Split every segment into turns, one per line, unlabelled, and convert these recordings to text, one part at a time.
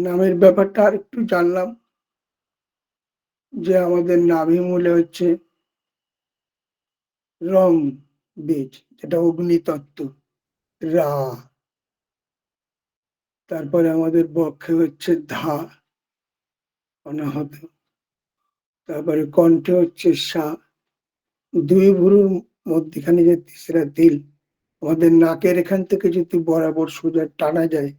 নামের ব্যাপারটা আর একটু জানলাম যে আমাদের নাভিমূলে হচ্ছে রং বীজ, যেটা অগ্নিতত্ত্ব রা। তারপরে আমাদের বক্ষে হচ্ছে ধা অনাহত। তারপরে কণ্ঠে হচ্ছে সা। দুই ভুরুর মধ্যখানে যে তিসরা তিল, আমাদের নাকের এখান থেকে যদি বরাবর সোজা টানা যায়,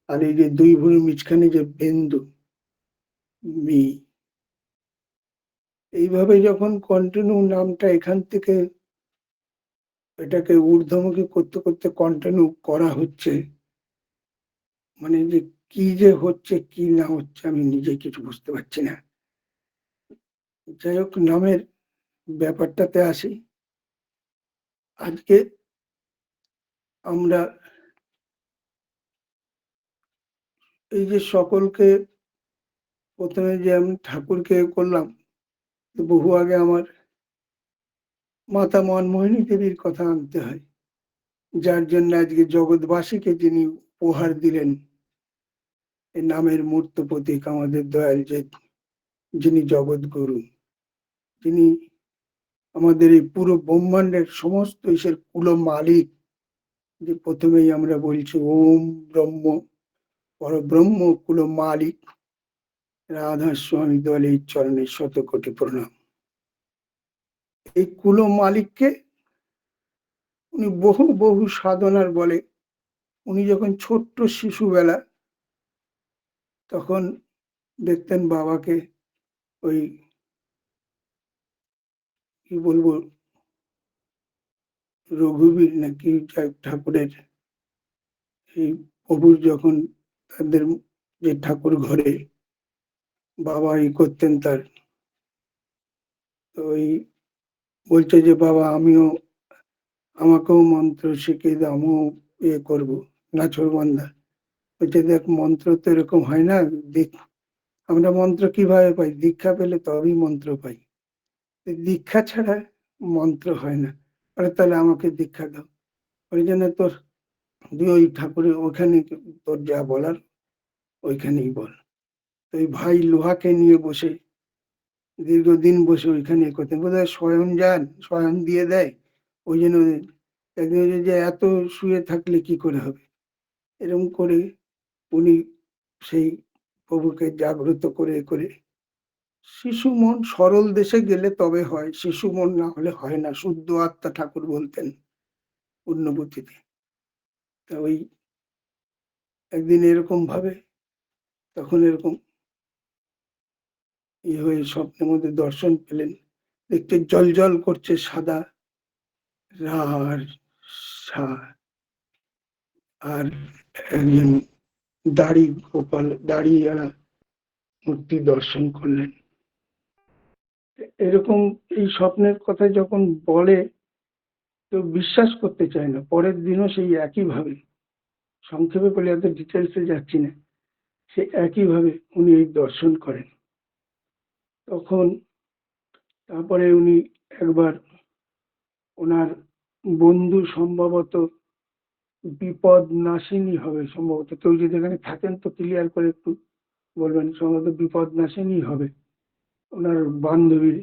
আর এই যে দুই ভুরুর মাঝখানে যে বিন্দু মি, এইভাবে যখন কন্টিনিউ নামটা এখান থেকে এটাকে ঊর্ধ্বমুখী করতে করতে কন্টিনিউ করা হচ্ছে, মানে যে কি যে হচ্ছে কি না হচ্ছে আমি নিজে কিছু বুঝতে পারছি না। যাই হোক, নামের ব্যাপারটাতে আসি। আজকে আমরা এই যে সকলকে প্রথমে যে আমি ঠাকুরকে করলাম, বহু আগে আমার মাতা মনমোহিনী দেবীর কথা আনতে হয়, যার জন্য আজকে জগৎবাসীকে যিনি উপহার দিলেন এই নামের মূর্ত প্রতীক, আমাদের দয়াল যে যিনি জগৎগুরু, তিনি আমাদের এই পুরো ব্রহ্মাণ্ডের সমস্ত ইসের কুল মালিক। যে প্রথমেই আমরা বলছি ওম ব্রহ্ম পরব্রহ্ম কুল মালিক রাধা স্বামী দলের চরণে শতকোটি প্রণাম। এই কুল মালিককে উনি বহু বহু সাধনার বলে, উনি যখন ছোট্ট শিশুবেলা, তখন দেখতেন বাবাকে ওই কি বলবো রঘুবীর নাকি ঠাকুরের এই প্রভুর যখন তাদের যে ঠাকুর ঘরে বাবা ই করতেন, তার ওই বলছে যে বাবা আমিও আমাকেও মন্ত্র শিখিয়ে দাও, আমিও ইয়ে করবো নাছোড়বান্ধা। বলছে দেখ মন্ত্র তো এরকম হয় না, আমরা মন্ত্র কিভাবে পাই? দীক্ষা পেলে তবেই মন্ত্র পাই, দীক্ষা ছাড়া মন্ত্র হয় না। তাহলে আমাকে দীক্ষা দাও। ওই জন্য তোর তুই ওই ঠাকুরের ওখানে তোর যা বলার ওইখানেই বল। ওই ভাই লোহাকে নিয়ে বসে দীর্ঘদিন বসে ওইখানে করতেন, বোধহয় স্বয়ং যান স্বয়ং দিয়ে দেয়। ওই জন্য একদিন যে এত শুয়ে থাকলে কি করে হবে, এরকম করে উনি সেই প্রভুকে জাগ্রত করে করে শিশু মন সরল দেশে গেলে তবে হয়, শিশু মন না হলে হয় না, শুদ্ধ আত্মা ঠাকুর বলতেন পুণ্যবতীতে। তা ওই একদিন এরকম ভাবে তখন এরকম হয়ে স্বপ্নের মধ্যে দর্শন পেলেন, দেখতে জল জল করছে সাদা আর আর একজন দাড়ি গোপাল দাড়ি মূর্তি দর্শন করলেন। এরকম এই স্বপ্নের কথা যখন বলে কেউ বিশ্বাস করতে চায় না। পরের দিনও সেই একইভাবে, সংক্ষেপে বলে এত ডিটেলসে যাচ্ছি না, সে একইভাবে উনি এই দর্শন করেন। তখন তারপরে উনি একবার ওনার বন্ধু সম্ভবত বিপদ নাশিনী হবে, সম্ভবত কেউ যদি এখানে থাকেন তো ক্লিয়ার করে একটু বলবেন, সম্ভবত বিপদ নাশিনী হবে, ওনার বান্ধবীর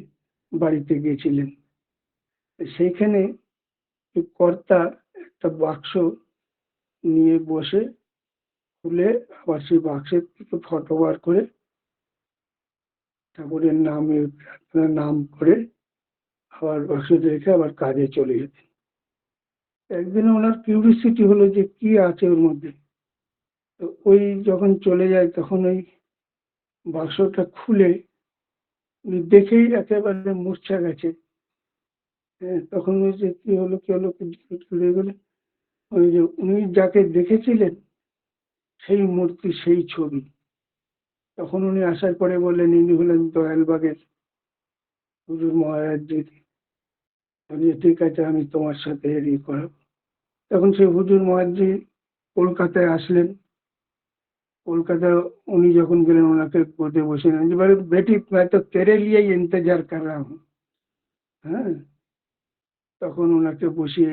বাড়িতে গিয়েছিলেন। সেইখানে কর্তা একটা বাক্স নিয়ে বসে খুলে আবার সেই বাক্সের থেকে ফটো বার করে ঠাকুরের নাম করে আবার বাক্সতে রেখে আবার কাজে চলে যেতেন। একদিন ওনার কিউরিসিটি হলো যে কি আছে ওর মধ্যে। তো ওই যখন চলে যায় তখন ওই বাক্সটা খুলে উনি দেখেই একেবারে মূর্ছা গেছে। তখন ওই যে কি হলো কি হলো চলে গেলে, ওই যে উনি যাকে দেখেছিলেন সেই মূর্তি সেই ছবি। তখন উনি আসার পরে বললেন ইনি হলেন দয়ালবাগের হুজুর মহারাজজি। ঠিক আছে আমি তোমার সাথে এরই করাবো। তখন সেই হুজুর মহারাজজি কলকাতায় আসলেন। কলকাতায় উনি যখন গেলেন ওনাকে গোদে বসে এবারে বেটি मैं तो तेरे लिए ही इंतजार कर रहा हूँ। হ্যাঁ, তখন ওনাকে বসিয়ে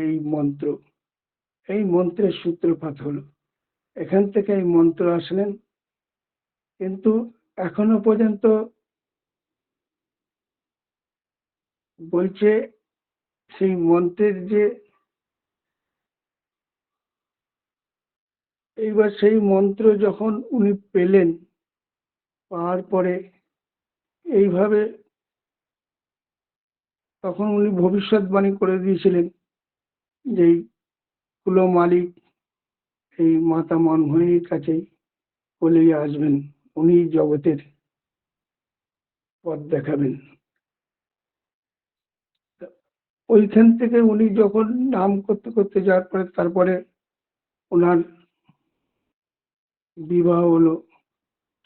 এই মন্ত্রের সূত্রপাত হলো। এখান থেকে এই মন্ত্র আসলেন কিন্তু এখনো পর্যন্ত বলছে সেই মন্ত্রের যে এইবার সেই মন্ত্র যখন উনি পেলেন, পাওয়ার পরে এইভাবে তখন উনি ভবিষ্যৎবাণী করে দিয়েছিলেন যে এই কুলো মালিক এই মাতা মনমোহিনীর কাছেই কলিয়ে আসবেন, উনি জগতের পথ দেখাবেন। ওইখান থেকে উনি যখন নাম করতে করতে যাওয়ার পরে তারপরে ওনার বিবাহ হলো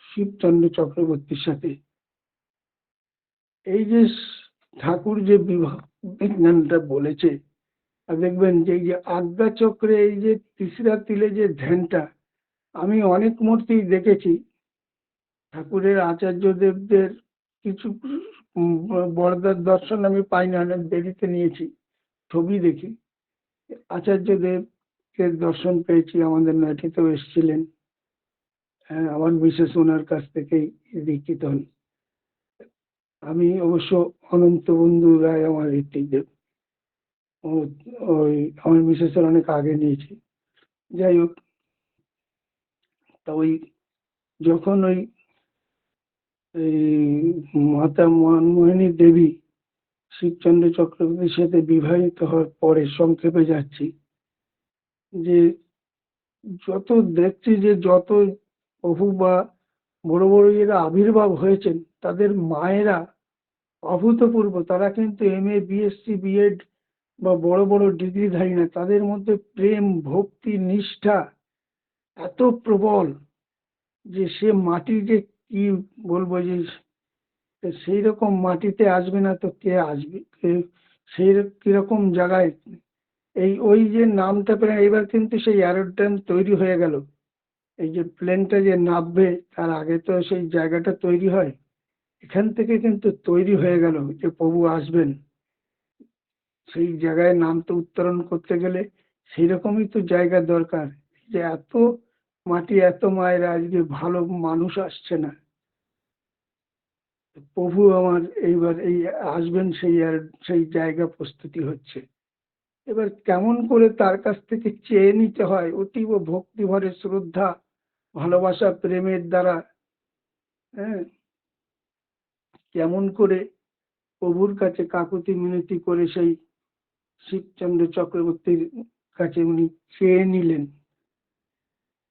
শিবচন্দ্র চক্রবর্তীর সাথে। এই যে ঠাকুর যে বিবাহ বিজ্ঞানটা বলেছে, আর দেখবেন যে এই যে আজ্ঞা চক্রে এই যে তিসরা তিলে যে ধ্যানটা, আমি অনেক মূর্তি দেখেছি ঠাকুরের আচার্যদেবদের, কিছু বড়দার দর্শন আমি পাই না, অনেক দেরিতে নিয়েছি, ছবি দেখি। আচার্যদেবকে দর্শন পেয়েছি, আমাদের নাটিতেও এসেছিলেন। হ্যাঁ, আমার বিশেষ ওনার কাছ থেকেই দীক্ষিত হন। আমি অবশ্য অনন্ত বন্ধু রায় আমার ঋত্বিকদেব, ওই আমার মিসেসের অনেক আগে নিয়েছি। যাই হোক, তা ওই যখন ওই মাতা মনমোহিনী দেবী শিবচন্দ্র চক্রবর্তীর সাথে বিবাহিত হওয়ার পরে, সংক্ষেপে যাচ্ছি, যে যত দেখছি যে যত প্রভু বা বড় বড় এরা আবির্ভাব হয়েছেন, তাদের মায়েরা অভূতপূর্ব। তারা কিন্তু MA BSc BEd বা বড় বড় ডিগ্রিধারী না, তাদের মধ্যে প্রেম ভক্তি নিষ্ঠা এত প্রবল যে সে মাটি যে কি বলবো, যে সেই রকম মাটিতে আসবে না তো কে আসবে, সেই কিরকম জায়গায় এই ওই যে নামটা পেলেন। এবার কিন্তু সেই এরোড্রোম তৈরি হয়ে গেল, এই যে প্লেনটা যে নামবে তার আগে তো সেই জায়গাটা তৈরি হয়, এখান থেকে কিন্তু তৈরি হয়ে গেল যে প্রভু আসবেন। সেই জায়গায় নাম তো উত্তরণ করতে গেলে সেই রকমই তো জায়গা দরকার, যে এত মাটি এত মায়ের আজকে ভালো মানুষ আসছে না। প্রভু আমার এইবার এই আসবেন, সেই আর সেই জায়গা প্রস্তুতি হচ্ছে। এবার কেমন করে তার কাছ থেকে চেয়ে নিতে হয় অতীব ভক্তি ভরে, শ্রদ্ধা ভালোবাসা প্রেমের দ্বারা, হ্যাঁ, কেমন করে প্রভুর কাছে কাকুতি মিনতি করে সেই শিবচন্দ্র চক্রবর্তীর কাছে উনি চেয়ে নিলেন।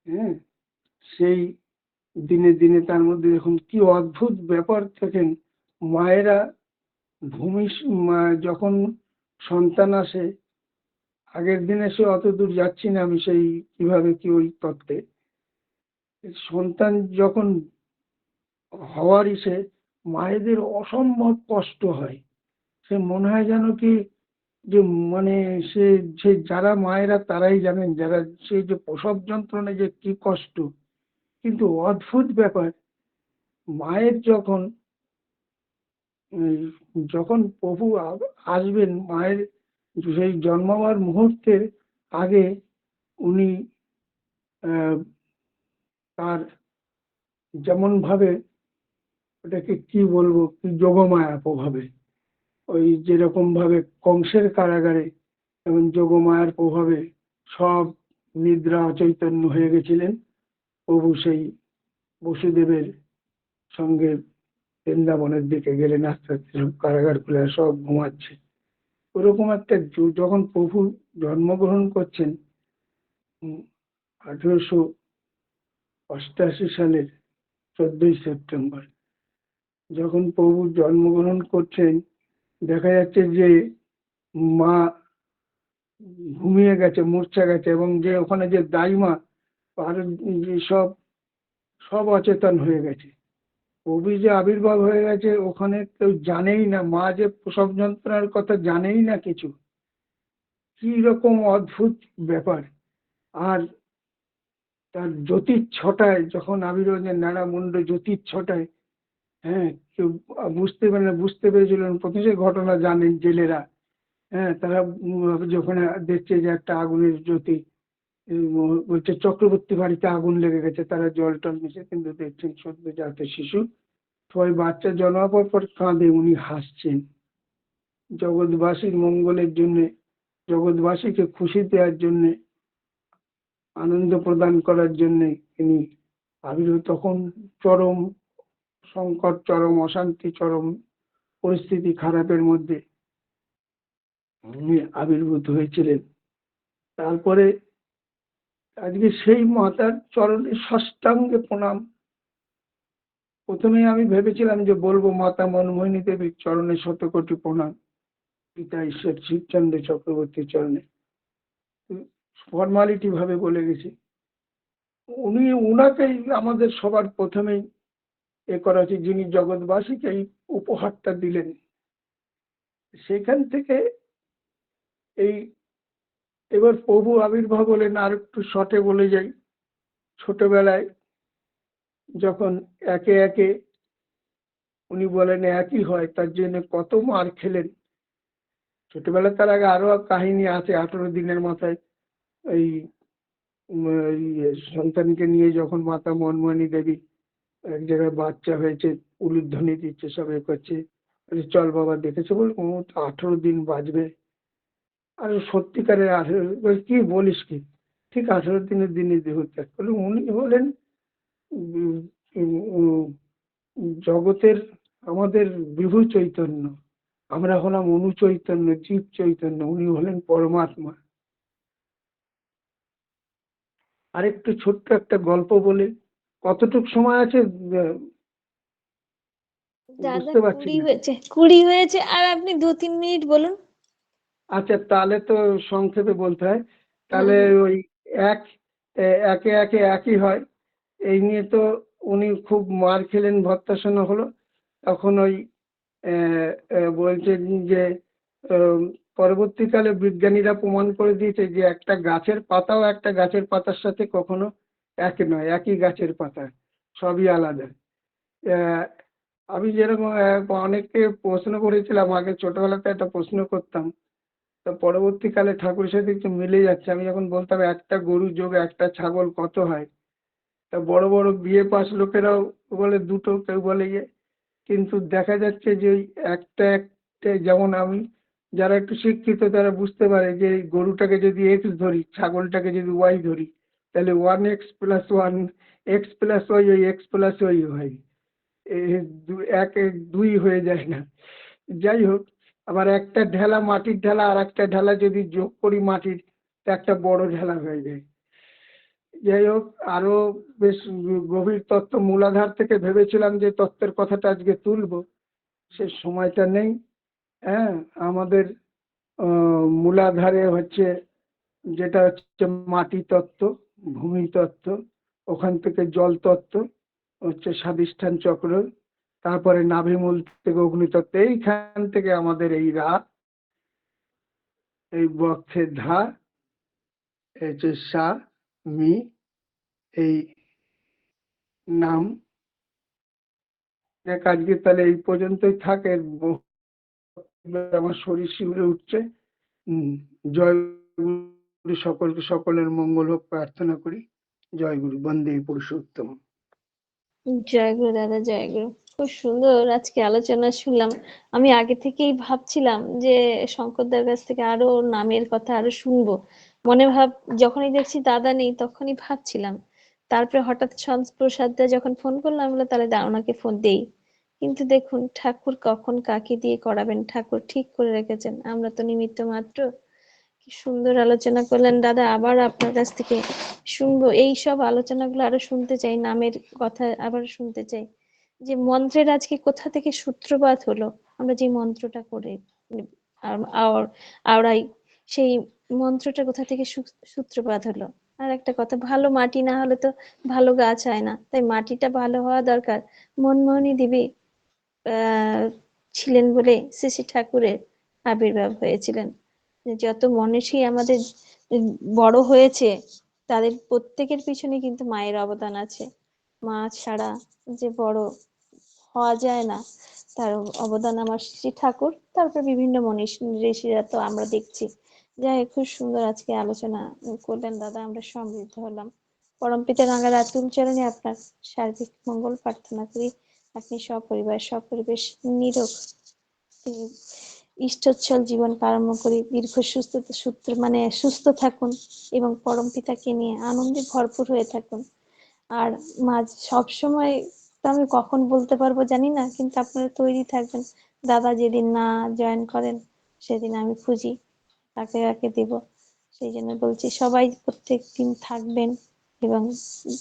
হ্যাঁ, সেই দিনে দিনে তার মধ্যে এখন কি অদ্ভুত ব্যাপার থাকেন। মায়েরা ভূমি যখন সন্তান আসে, আগের দিনে সে অত দূর যাচ্ছি না আমি, সেই কিভাবে কি ওই তত্ত্বে, সন্তান যখন হওয়ার ইসে মায়েদের অসম্ভব কষ্ট হয়। সে মনে হয় যেন কি, যে মানে সে সে যারা মায়েরা তারাই জানেন, যারা সেই যে প্রসব যন্ত্রণা যে কি কষ্ট। কিন্তু অদ্ভুত ব্যাপার, মায়ের যখন যখন প্রভু আসবেন, মায়ের সেই জন্মাবার মুহূর্তের আগে উনি তার যেমন ভাবে, ওটাকে কি বলবো, কি যোগমায়া প্রভাবে, ওই যেরকম ভাবে কংসের কারাগারে এবং যোগমায়ার প্রভাবে সব নিদ্রা অচৈতন্য হয়ে গেছিলেন, প্রভু সেই বসুদেবের সঙ্গে বৃন্দাবনের দিকে গেলেন, আস্তে আস্তে সব কারাগার খুলে সব ঘুমাচ্ছে। ওরকম একটা যখন প্রভু জন্মগ্রহণ করছেন 1888 সালের 14ই সেপ্টেম্বর, যখন প্রভু জন্মগ্রহণ করছেন, দেখা যাচ্ছে যে মা ঘুমিয়ে গেছে, মূর্ছা গেছে, এবং যে ওখানে যে দাইমা আর যে সব সব অচেতন হয়ে গেছে। প্রভু যে আবির্ভাব হয়ে গেছে ওখানে কেউ জানেই না, মা যে প্রসব যন্ত্রণার কথা জানেই না কিছু। কি রকম অদ্ভুত ব্যাপার। আর তার জ্যোতির ছটায় যখন আবির্ভাব, নানা মুন্ড জ্যোতির ছটায়, হ্যাঁ, কেউ বুঝতে পারে না, বুঝতে পেরেছিলেন প্রথম যে ঘটনা জানেন জেলেরা, হ্যাঁ, তারা যখন দেখছে যে একটা আগুনের জ্যোতি, বলছে চক্রবর্তী বাড়িতে আগুন লেগে গেছে, তারা জল টল মিশে, কিন্তু দেখছেন সদ্যজাত শিশু সবাই বাচ্চা জন্মাবার পর কাঁদে, উনি হাসছেন। জগৎবাসীর মঙ্গলের জন্য, জগৎবাসীকে খুশি দেওয়ার জন্য, আনন্দ প্রদান করার জন্য তিনি আবির্ভূত। তখন চরম সংকট, চরম অশান্তি, চরম পরিস্থিতি খারাপের মধ্যে উনি আবির্ভূত হয়েছিলেন। তারপরে আজকে সেই মাতার চরণে সাষ্টাঙ্গে প্রণাম। প্রথমে আমি ভেবেছিলাম যে বলবো মাতা মনমোহিনী দেবীর চরণে শতকোটি প্রণাম, পিতা ঈশ্বর শিবচন্দ্র চক্রবর্তীর চরণে, ফর্মালিটি ভাবে বলে গেছি। উনি উনাকেই আমাদের সবার প্রথমেই এ করা উচিত, যিনি জগৎবাসীকে এই উপহারটা দিলেন। সেখান থেকে এই এবার প্রভু আবির্ভাব হলেন। আর একটু শর্টে বলে যাই, ছোটবেলায় যখন একে একে উনি বলেন একই হয়, তার জন্য কত মার খেলেন। ছোটবেলায় তার আগে আরো কাহিনী আছে। 18 দিনের মাথায় এই সন্তানকে নিয়ে যখন মাতা মনমোহিনী দেবী এক জায়গায় বাচ্চা হয়েছে, উলুধ্বনি দিচ্ছে, সব এ করছে, চল বাবা দেখেছে, বল ও তো 18 দিন বাঁচবে। আর সত্যিকারের 18, কি বলিস কি, ঠিক 18 দিনের দিনই দেহ ত্যাগ করলো। উনি হলেন উম, উম, জগতের আমাদের বিভু চৈতন্য, আমরা হলাম অনু চৈতন্য, জীব চৈতন্য, উনি হলেন পরমাত্মা। আরেকটু ছোট্ট একটা গল্প বলে, কতটুক সময় আছে
দাদা
বুঝতে পারছি
20
না।
হয়েছে, 20 হয়েছে, আর আপনি 2-3 মিনিট বলুন।
আচ্ছা, তাহলে তো সংক্ষেপে বলতে হয়। তাহলে ওই এক একে একে একই হয়, এই নিয়ে তো উনি খুব মার খেলেন, ভর্ৎসনা হলো। তখন ওই বলছেন যে পরবর্তীকালে বিজ্ঞানীরা প্রমাণ করে দিয়েছে যে একটা গাছের পাতাও একটা গাছের পাতার সাথে কখনো এক নয়, একই গাছের পাতা, সবই আলাদা। আহ, আমি যেরকম অনেককে প্রশ্ন করেছিলাম আগে, ছোটবেলাতে একটা প্রশ্ন করতাম, তো পরবর্তীকালে ঠাকুরের সাথে একটু মিলে যাচ্ছে। আমি যখন বলতাম একটা গরু যোগ একটা ছাগল কত হয়, তা বড় বড় বিয়ে পাস লোকেরাও বলে দুটো, কেউ বলে ইয়ে। কিন্তু দেখা যাচ্ছে যে ওই একটা একটা, যেমন আমি, যারা একটু শিক্ষিত তারা বুঝতে পারে যে এই গরুটাকে যদি এক্স ধরি, ছাগলটাকে যদি ওয়াই ধরি, তাহলে 1x+1, x+y, ওই x+y হয়, এক এক দুই হয়ে যায় না। যাই হোক, আবার একটা ঢেলা, মাটির ঢেলা আর একটা ঢেলা যদি যোগ করি মাটির, তা একটা বড় ঢেলা হয়ে যায়। যাই হোক, আরো বেশ গভীর তত্ত্ব মূলাধার থেকে ভেবেছিলাম যে তত্ত্বের কথাটা আজকে তুলবো, সে সময়টা নেই। হ্যাঁ, আমাদের মূলাধারে হচ্ছে, যেটা হচ্ছে মাটি তত্ত্ব, ভূমি তত্ত্ব, ওখান থেকে জল তত্ত্ব হচ্ছে স্বাধিষ্ঠান চক্র, তারপরে নাভিমূল থেকে অগ্নিতত্ত্ব, এইখান থেকে আমাদের এই রাত, এই বক্ষের ধা, এই হচ্ছে সা, মি, এই নাম। আজকে তাহলে এই পর্যন্তই থাকে। আমার শরীর শিউরে উঠছে। জয় গুরু, সকলকে সকলের মঙ্গল হোক প্রার্থনা করি। জয় গুরু, বন্দে পুরুষোত্তম।
জয় গুরু দাদা, জয় গুরু। খুব সুন্দর আজকে আলোচনা শুনলাম। আমি আগে থেকেই ভাবছিলাম যে শঙ্করদার কাছ থেকে আরো নামের কথা আরো শুনবো, মনে ভাব, যখনই দেখছি দাদা নেই তখনই ভাবছিলাম। তারপরে হঠাৎ প্রসাদ দা যখন ফোন করলাম, বলে তাহলে ওনাকে ফোন দেই। কিন্তু দেখুন ঠাকুর কখন কাকে দিয়ে করাবেন ঠাকুর ঠিক করে রেখেছেন, আমরা তো নিমিত্ত মাত্র। কি সুন্দর আলোচনা করলেন দাদা, আবার আপনার কাছ থেকে শুনবো এই সব আলোচনাগুলো, আরো শুনতে চাই, নামের কথা আবার শুনতে চাই। যে মন্ত্রের আজকে কোথা থেকে সূত্রপাত হলো, আমরা যে মন্ত্রটা করে আওড়াই, সেই মন্ত্রটা কোথা থেকে সূত্রপাত হলো। আর একটা কথা, ভালো মাটি না হলে তো ভালো গাছ হয় না, তাই মাটিটা ভালো হওয়া দরকার। মনমোহিনী দেবী ছিলেন বলে শ্রী শ্রী ঠাকুরের আবির্ভাব হয়েছিলেন। যত মনীষী আমাদের বড় হয়েছে, তাদের প্রত্যেকের পিছনে কিন্তু মায়ের অবদান আছে। মা ছাড়া যে বড় হওয়া যায় না, তার অবদান আমার শ্রী ঠাকুর, তারপর বিভিন্ন মনীষী ঋষিরা তো আমরা দেখছি যাই হোক, খুব সুন্দর আজকে আলোচনা করলেন দাদা, আমরা সমৃদ্ধ হলাম। পরমপিতা গঙ্গার আতুল চরণে আপনার সার্বিক মঙ্গল প্রার্থনা করি। আপনি সপরিবার সপরিবেশ নিরোগ ইষ্টোচ্ছল জীবন কামনা করি। দীর্ঘ সুস্থতা সূত্র মানে সুস্থ থাকুন এবং পরমপিতাকে নিয়ে আনন্দে ভরপুর হয়ে থাকুন। আর মাঝ সবসময় তো আমি কখন বলতে পারবো জানি না, কিন্তু আপনারা তৈরি থাকবেন। দাদা যেদিন না জয়েন করেন সেদিন আমি খুঁজি, তাকে আগে দিব। সেই জন্য বলছি সবাই প্রত্যেক দিন থাকবেন এবং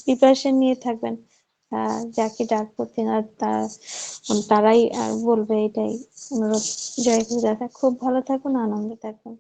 প্রিপারেশন নিয়ে থাকবেন। যাকে ডাকবো তারাই বলবে, এটাই অনুরোধ। জয় গুরু দাদা, খুব ভালো থাকুন, আনন্দে থাকুন।